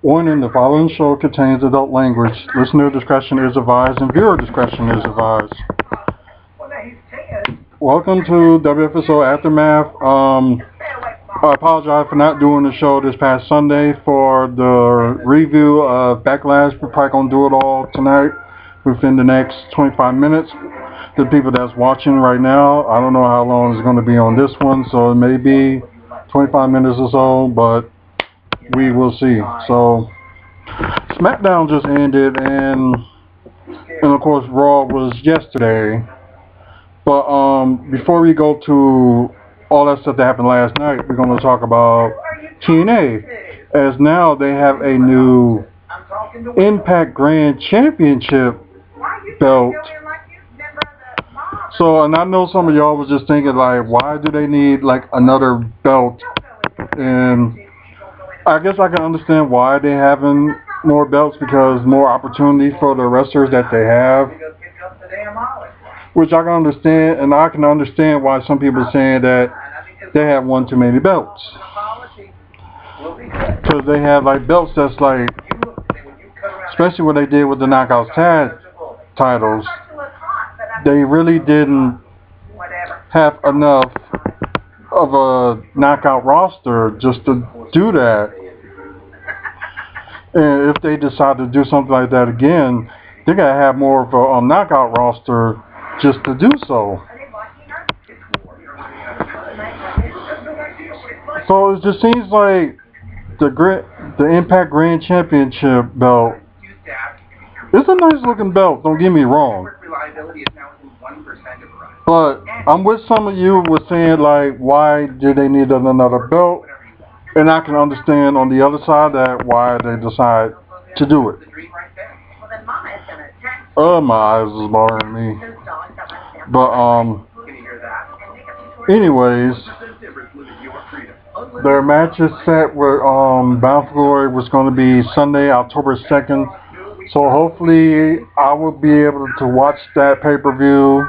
Warning, the following show contains adult language. Listener discretion is advised and viewer discretion is advised. Welcome to WFSO Aftermath. I apologize for not doing the show this past Sunday for the review of Backlash. We're probably going to do it all tonight within the next 25 minutes. The people that's watching right now, I don't know how long it's going to be on this one, so it may be 25 minutes or so, but we will see. So, SmackDown just ended, and of course, Raw was yesterday. But before we go to all that stuff that happened last night, we're going to talk about TNA, as now they have a new Impact Grand Championship belt. So, and I know some of y'all was just thinking, like, why do they need, like, another belt? And I guess I can understand why they having more belts, because more opportunity for the wrestlers that they have, which I can understand, and I can understand why some people are saying that they have one too many belts, because they have like belts that's like, especially what they did with the Knockouts tag titles, they really didn't have enough of a knockout roster just to do that. And if they decide to do something like that again, they gotta have more of a knockout roster just to do so. So it just seems like the Impact Grand Championship belt, it's a nice looking belt, don't get me wrong. But I'm with some of you with saying, like, why do they need another belt? And I can understand on the other side that why they decide to do it. My eyes is bothering me. But anyways, their match is set with Bound for Glory was going to be Sunday, October 2nd. So hopefully I will be able to watch that pay-per-view.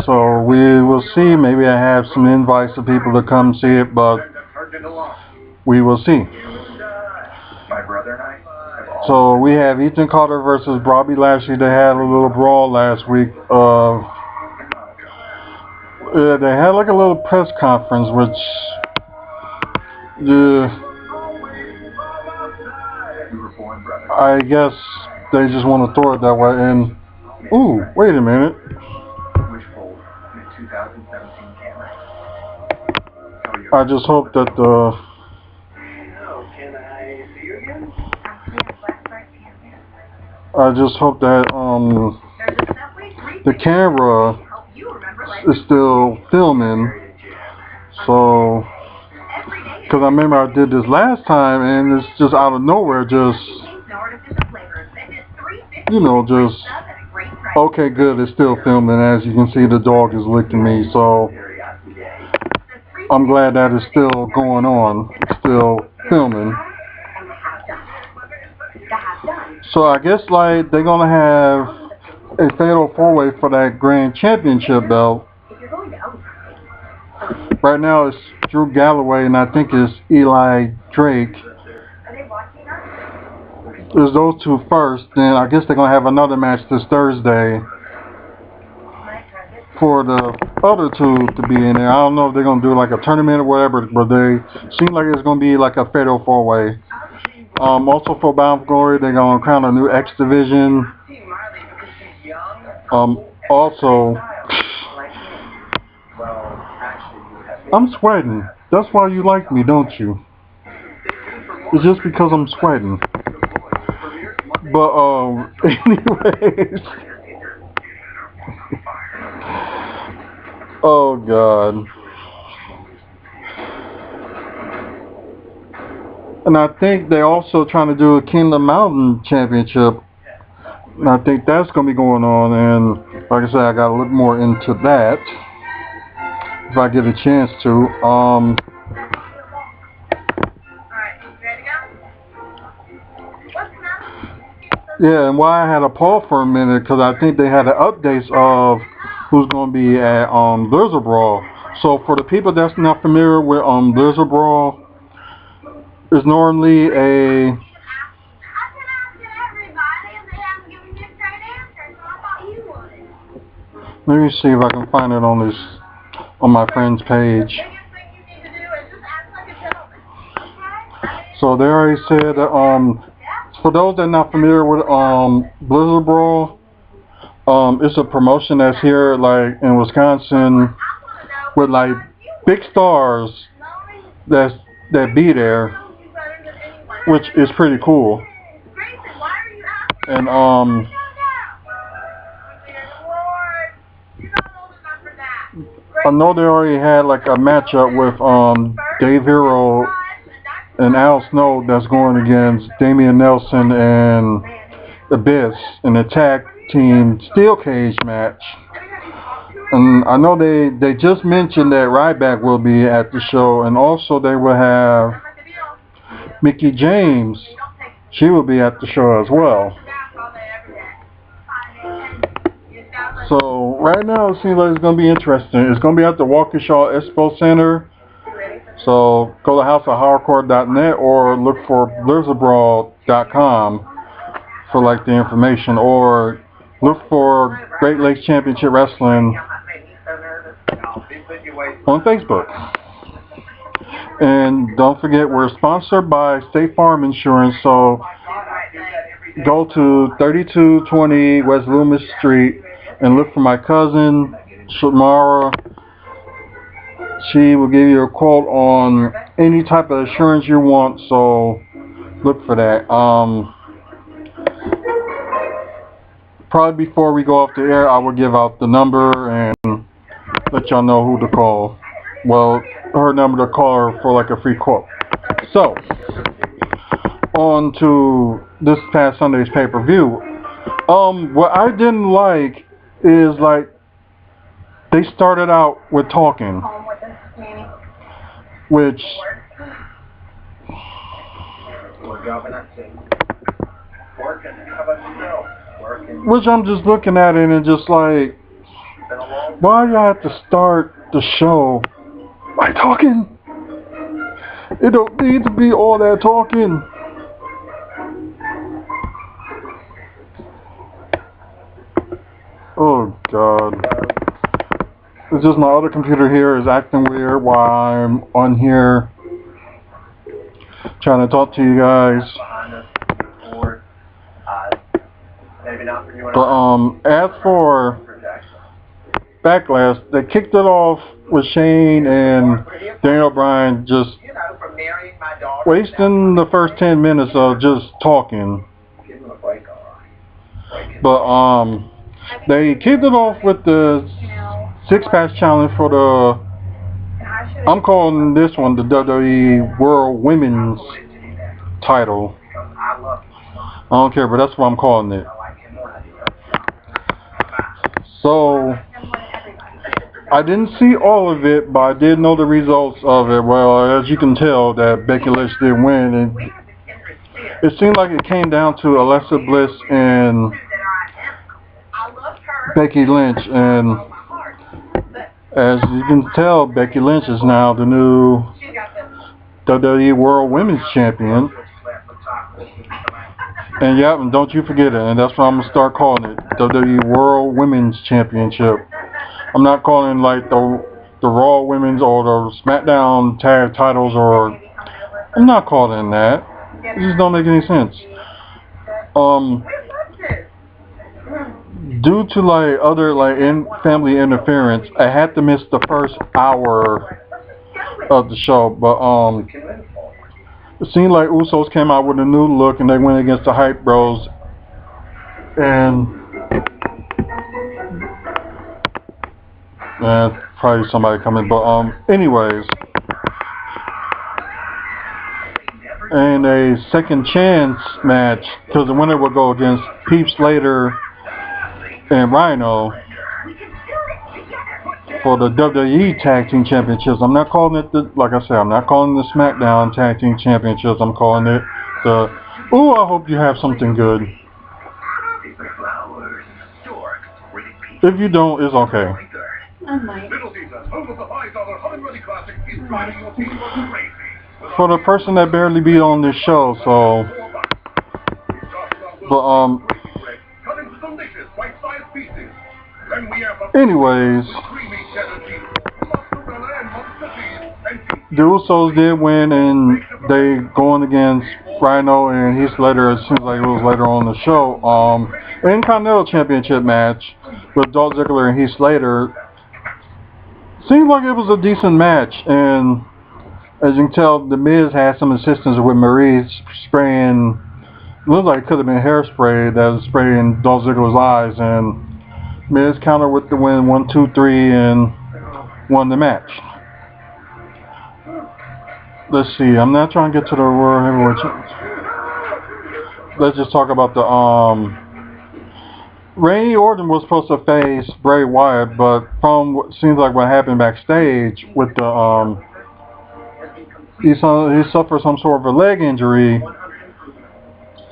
So we will see. Maybe I have some invites for people to come see it, but we will see. So we have Ethan Carter versus Bobby Lashley. They had a little brawl last week. They had like a little press conference, which I guess they just want to throw it that way. And ooh, wait a minute. I just hope that the camera is still filming. So, because I remember I did this last time, and it's just out of nowhere, just okay, good, it's still filming. As you can see, the dog is licking me, so I'm glad that it's still going on, still filming. So I guess like they're gonna have a fatal four-way for that Grand Championship belt. Right now it's Drew Galloway and I think it's Eli Drake. There's those two first, then I guess they're gonna have another match this Thursday for the other two to be in there. I don't know if they're gonna do like a tournament or whatever, but they seem like it's gonna be like a fatal four-way. Also for Bound for Glory, they're gonna crown a new X division. Also, I'm sweating. That's why you like me, don't you? It's just because I'm sweating. But anyways. Oh God. And I think they're also trying to do a Kingdom Mountain Championship. And I think that's going to be going on. And like I said, I got to look more into that if I get a chance to. Yeah, and why I had a pause for a minute, because I think they had the updates of who's going to be at Blizzard Brawl. So for the people that's not familiar with Blizzard Brawl, it's normally a let me see if I can find it on my friend's page. So they already said that for those that are not familiar with Blizzard Brawl, it's a promotion that's here like in Wisconsin with like big stars that be there, which is pretty cool. And I know they already had like a matchup with Dave Hero and Al Snow that's going against Damian Nelson and Abyss in a tag team steel cage match. And I know they just mentioned that Ryback will be at the show, and also they will have Mickie James. She will be at the show as well. So right now it seems like it's going to be interesting. It's going to be at the Waukesha Expo Center. So go to houseofhardcore.net or look for blizzardbrawl.com for like the information, or look for Great Lakes Championship Wrestling on Facebook. And don't forget, we're sponsored by State Farm Insurance, so go to 3220 West Loomis Street and look for my cousin Shamara. She will give you a quote on any type of insurance you want, so look for that. Probably before we go off the air, I will give out the number and let y'all know who to call. Well, her number to call her for like a free quote. So, on to this past Sunday's pay-per-view. What I didn't like is like they started out with talking, which I'm just looking at it and just like, why do you have to start the show by talking? It don't need to be all that talking. Oh God. It's just my other computer here is acting weird while I'm on here trying to talk to you guys. But as for Backlash, they kicked it off with Shane and Daniel Bryan just wasting the first 10 minutes of just talking. But they kicked it off with the six-pack challenge for the, I'm calling this one the WWE World Women's title. I don't care, but that's what I'm calling it. So, I didn't see all of it, but I did know the results of it. Well, as you can tell, that Becky Lynch did win. And it seemed like it came down to Alexa Bliss and Becky Lynch. And as you can tell, Becky Lynch is now the new WWE World Women's Champion. And yeah, and don't you forget it, and that's what I'm going to start calling it, WWE World Women's Championship. I'm not calling like the Raw Women's or the SmackDown tag titles, or I'm not calling that. It just don't make any sense. Due to like other like family interference, I had to miss the first hour of the show, but it seemed like Usos came out with a new look and they went against the Hype Bros. And probably somebody coming, but anyways. And a second chance match, because the winner would go against Heath Slater and Rhino for the WWE Tag Team Championships. I'm not calling it like I said, I'm not calling it the SmackDown Tag Team Championships. I'm calling it the, ooh, I hope you have something good. If you don't, it's okay. For the person that barely be on this show, so. But anyways, the Usos did win, and they going against Rhino and Heath Slater. It seems like it was later on the show. Intercontinental Championship match with Dolph Ziggler and Heath Slater. Seemed like it was a decent match, and as you can tell, The Miz had some assistance with Marie spraying. Looked like it could have been hairspray that was spraying Dolph Ziggler's eyes, and Miz countered with the win, 1, 2, 3, and won the match. Let's see. I'm not trying to get to the World Heavyweight Championship. Let's just talk about the Randy Orton was supposed to face Bray Wyatt, but from what seems like what happened backstage with the he suffered some sort of a leg injury.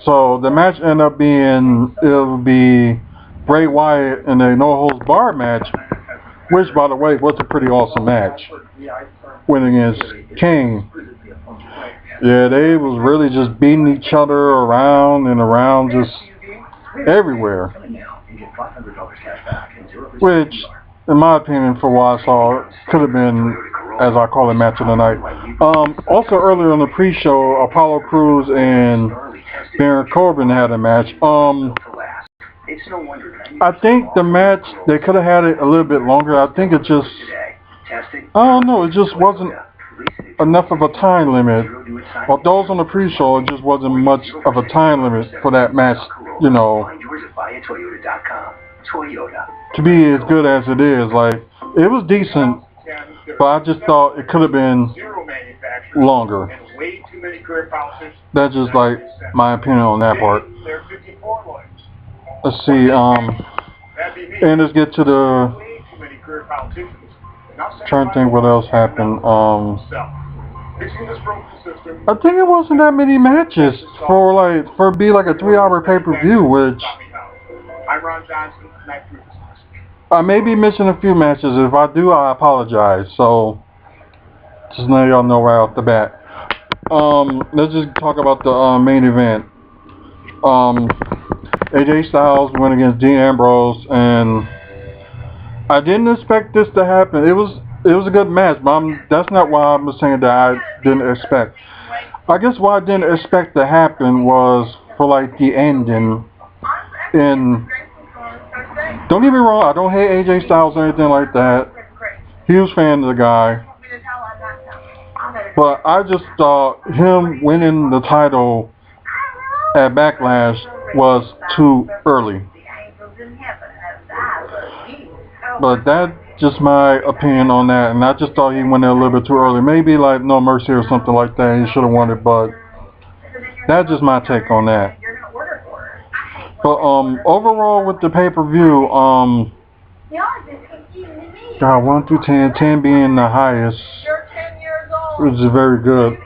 So the match ended up being, it'll be Bray Wyatt in a no-holds-barred match, which, by the way, was a pretty awesome match, winning against Kane. Yeah, they was really just beating each other around and around, just everywhere. Which, in my opinion, for what I saw, could have been, as I call it, match of the night. Also, earlier in the pre-show, Apollo Crews and Baron Corbin had a match. I think the match, they could have had it a little bit longer. I think it just, I don't know, it just wasn't enough of a time limit. Well, those on the pre-show, it just wasn't much of a time limit for that match, you know, to be as good as it is. Like, it was decent, but I just thought it could have been longer. That's just like my opinion on that part. Let's see, and let's get to the, trying to think what else happened. I think it wasn't that many matches for it be like a 3-hour pay-per-view, which I may be missing a few matches. If I do, I apologize. So just let y'all know right off the bat. Let's just talk about the main event. AJ Styles went against Dean Ambrose, and I didn't expect this to happen. It was a good match, but that's not why I'm saying that I didn't expect. I guess what I didn't expect to happen was for like the ending. And don't get me wrong, I don't hate AJ Styles or anything like that. Huge fan of the guy. But I just thought him winning the title at Backlash was too early. But that's just my opinion on that, and I just thought he went there a little bit too early. Maybe like No Mercy or something like that, he should have won it, but that's just my take on that. But overall with the pay-per-view, God, 1 through 10, 10 being the highest, which is very good.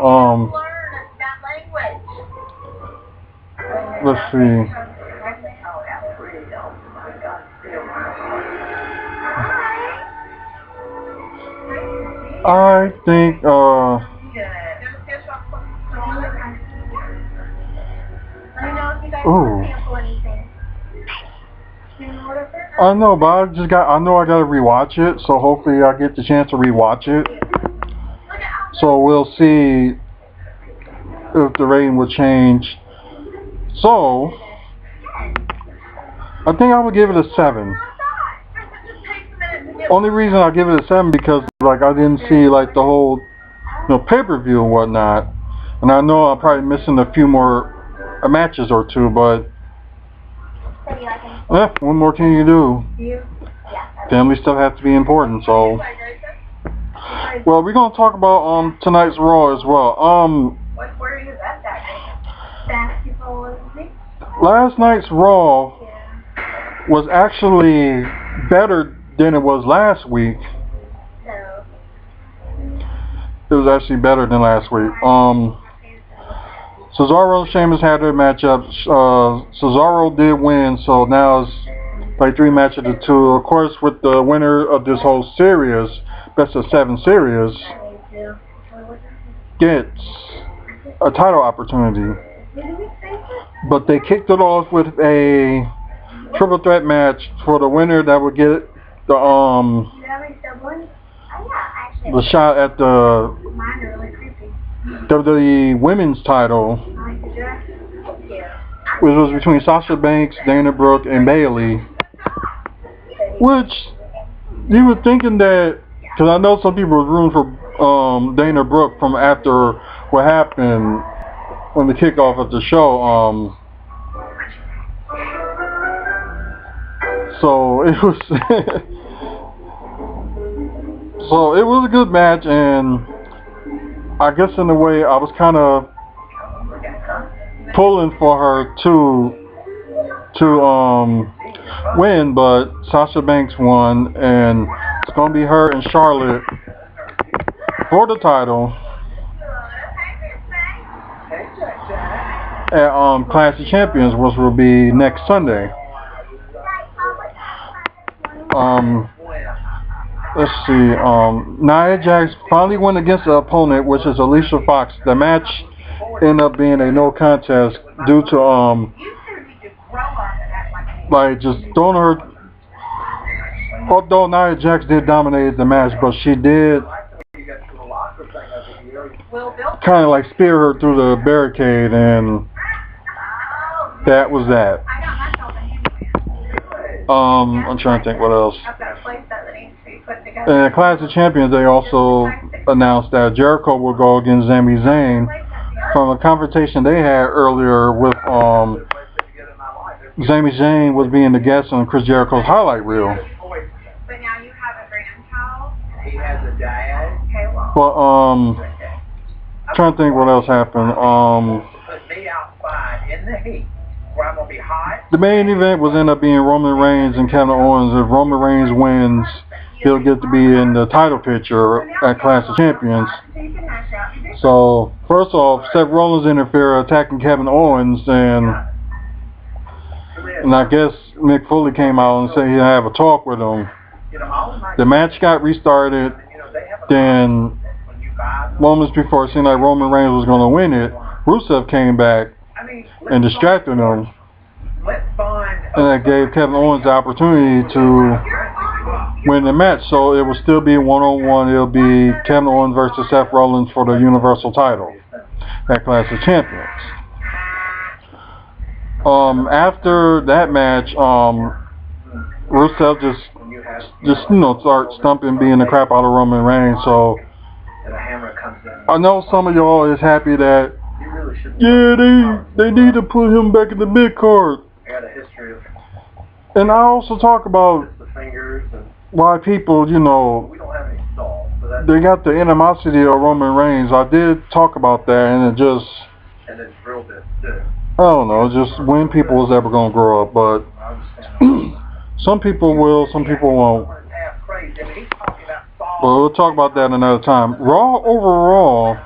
Let's see. I think, I know, but I know I gotta rewatch it, so hopefully I get the chance to rewatch it. So we'll see if the rating will change. So, I think I would give it a 7. Only reason I give it a 7 because like I didn't see like the whole, pay-per-view and whatnot, and I know I'm probably missing a few more matches or two, but what more can you do? Family stuff has to be important. So, well, we're gonna talk about tonight's Raw as well. Last night's Raw was actually better than it was last week. It was actually better than last week. Cesaro and Sheamus had their matchup. Cesaro did win, so now it's like 3 matches to 2. Of course, with the winner of this whole series, best of 7 series, gets a title opportunity. But they kicked it off with a triple threat match for the winner that would get the shot at the WWE Women's title, which was between Sasha Banks, Dana Brooke, and Bayley. Which you were thinking that, because I know some people were rooting for Dana Brooke from after what happened on the kickoff of the show. So it was so it was a good match, and I guess in a way I was kind of pulling for her to win, but Sasha Banks won, and it's gonna be her and Charlotte for the title at Clash of Champions, which will be next Sunday. Let's see. Nia Jax finally went against the opponent, which is Alicia Fox. The match ended up being a no contest due to like just throwing her. Although Nia Jax did dominate the match, but she did kind of like spear her through the barricade, and that was that. I'm trying to think what else. In Clash of Champions, they also announced that Jericho will go against Sami Zayn from a confrontation they had earlier with Sami Zayn was being the guest on Chris Jericho's highlight reel. But trying to think what else happened. The main event was end up being Roman Reigns and Kevin Owens. If Roman Reigns wins, he'll get to be in the title picture at Clash of Champions. So first off, Seth Rollins interfered, attacking Kevin Owens, and I guess Mick Foley came out and said he'd have a talk with him. The match got restarted. Then moments before it seemed like Roman Reigns was going to win it, Rusev came back and distracted him, and that gave Kevin Owens the opportunity to win the match. So it will still be 1-on-1. It'll be Kevin Owens versus Seth Rollins for the Universal title at Clash of Champions. After that match, Rusev just start stumping, beating the crap out of Roman Reigns. So I know some of y'all is happy that they need to put him back in the mid card. And I also talk about why people, they got the animosity of Roman Reigns. I did talk about that, and it just, I don't know, just when people was ever going to grow up. But some people will, some people won't. But we'll talk about that another time. Raw overall,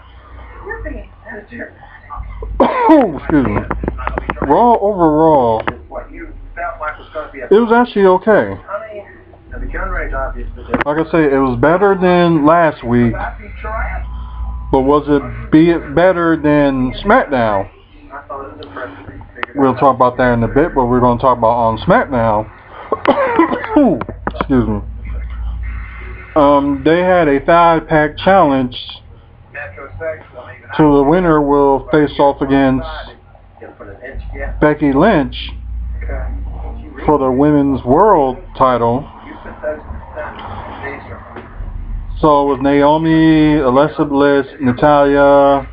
excuse me. Raw overall, it was actually okay. Like I say, it was better than last week, but was it better than SmackDown? We'll talk about that in a bit, but we're going to talk about on SmackDown. Excuse me. They had a 5-pack challenge. So the winner will face off against Becky Lynch for the Women's World title. So with Naomi, Alexa Bliss, Natalya,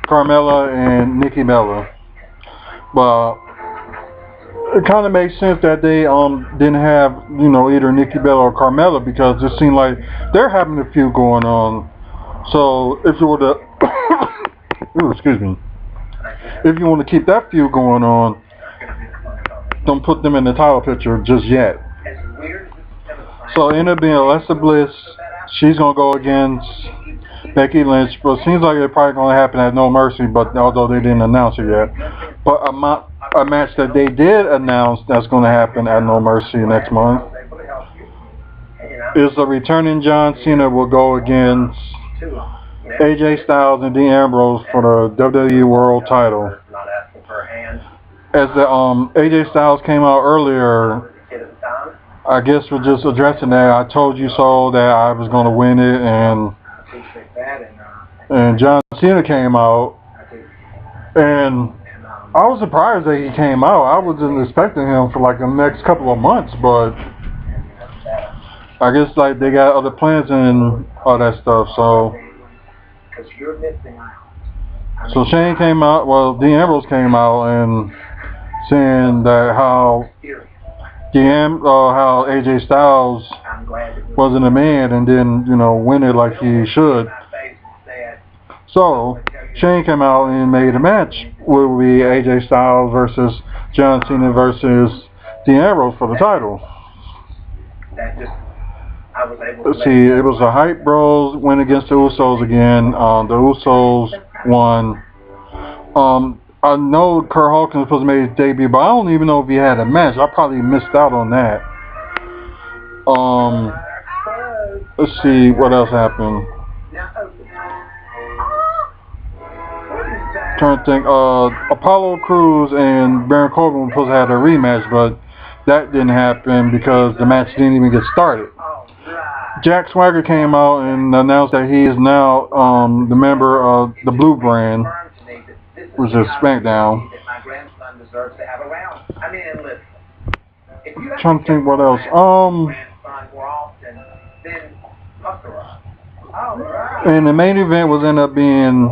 Carmella, and Nikki Bella. But it kind of makes sense that they didn't have either Nikki Bella or Carmella, because it seemed like they're having a feud going on. So if you were to excuse me, if you want to keep that feud going on, don't put them in the title picture just yet. So it ended up being Alexa Bliss. She's gonna go against Becky Lynch, but it seems like it's probably gonna happen at No Mercy. But although they didn't announce it yet, but a match that they did announce that's going to happen at No Mercy next month is the returning John Cena will go against AJ Styles and Dean Ambrose for the WWE World Title. As the AJ Styles came out earlier, I guess we're just addressing that. I told you so that I was going to win it, and John Cena came out, and I was surprised that he came out. I wasn't expecting him for like the next couple of months, but I guess like they got other plans and all that stuff. So Shane came out. Well, Dean Ambrose came out and saying that how AJ Styles wasn't a man and didn't, win it like he should. So Shane came out and made a match. Will be AJ Styles versus John Cena versus Dean Ambrose for the title. Let's see, it was the Hype Bros went against the Usos again. The Usos won. I know Kurt Hawkins was supposed to make his debut, but I don't even know if he had a match. I probably missed out on that. Let's see what else happened. Trying to think. Apollo Crews and Baron Corbin were supposed to have a rematch, but that didn't happen because the match didn't even get started. Jack Swagger came out and announced that he is now the member of the Blue Brand, which is SmackDown. Trying to think what else. And the main event was ended up being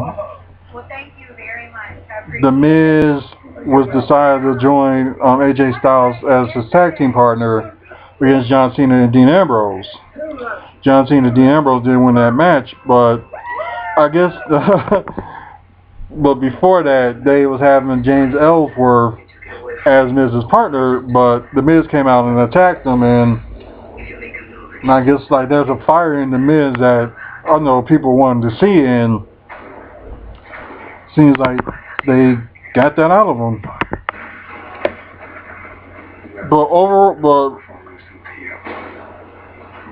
The Miz was decided to join AJ Styles as his tag team partner against John Cena and Dean Ambrose. John Cena and Dean Ambrose didn't win that match, but I guess but before that they was having James Ellsworth as Miz's partner, but The Miz came out and attacked him, and I guess like there's a fire in The Miz that I know people wanted to see, and seems like they got that out of him. But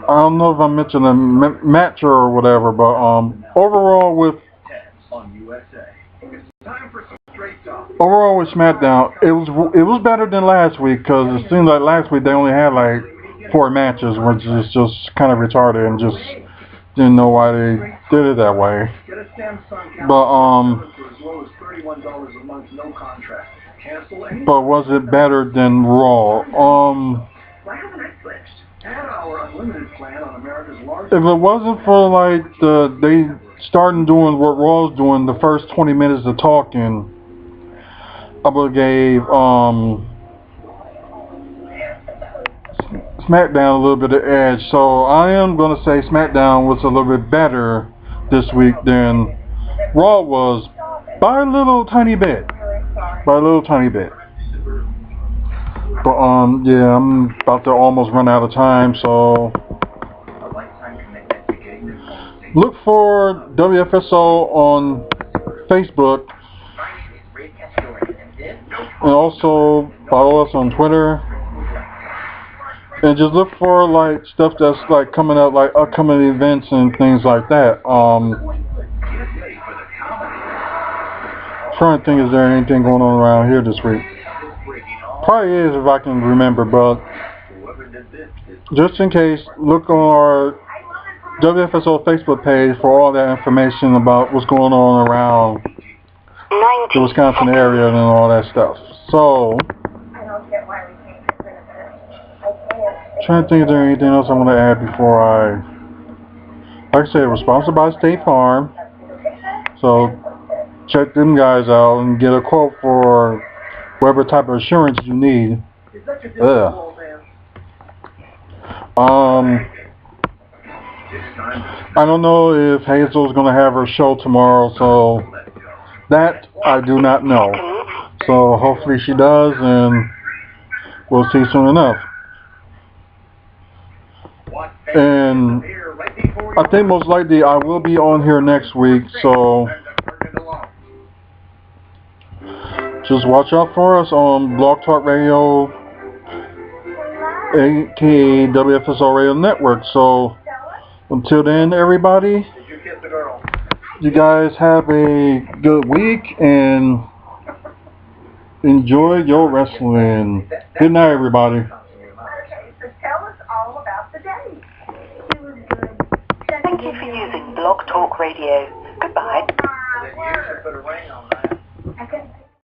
I don't know if I mentioned a match or whatever, but overall with SmackDown, it was better than last week, because it seemed like last week they only had like 4 matches, which is just kind of retarded, and just didn't know why they did it that way. But was it better than Raw? If it wasn't for like they starting doing what Raw's doing, the first 20 minutes of talking, I would have gave SmackDown a little bit of edge. So I am going to say SmackDown was a little bit better this week than Raw was, by a little tiny bit. But yeah, I'm about to almost run out of time, so look for WFSO on Facebook, and also follow us on Twitter, and just look for like stuff that's like coming out, like upcoming events and things like that. Trying to think, is there anything going on around here this week? Probably is, if I can remember, but just in case, look on our WFSO Facebook page for all that information about what's going on around the Wisconsin area and all that stuff. So, trying to think, is there anything else I want to add before like I said, we're sponsored by State Farm, so check them guys out and get a quote for whatever type of insurance you need. I don't know if Hazel's going to have her show tomorrow, so that I do not know. So hopefully she does, and we'll see soon enough. And I think most likely I will be on here next week, so just watch out for us on Blog Talk Radio, aka WFSO Radio Network. So until then, everybody, you guys have a good week and enjoy your wrestling. Good night, everybody. Okay, so tell us all about the day. It was good. Thank you for using Blog Talk Radio. Goodbye. Word. Put a ring on that. Okay.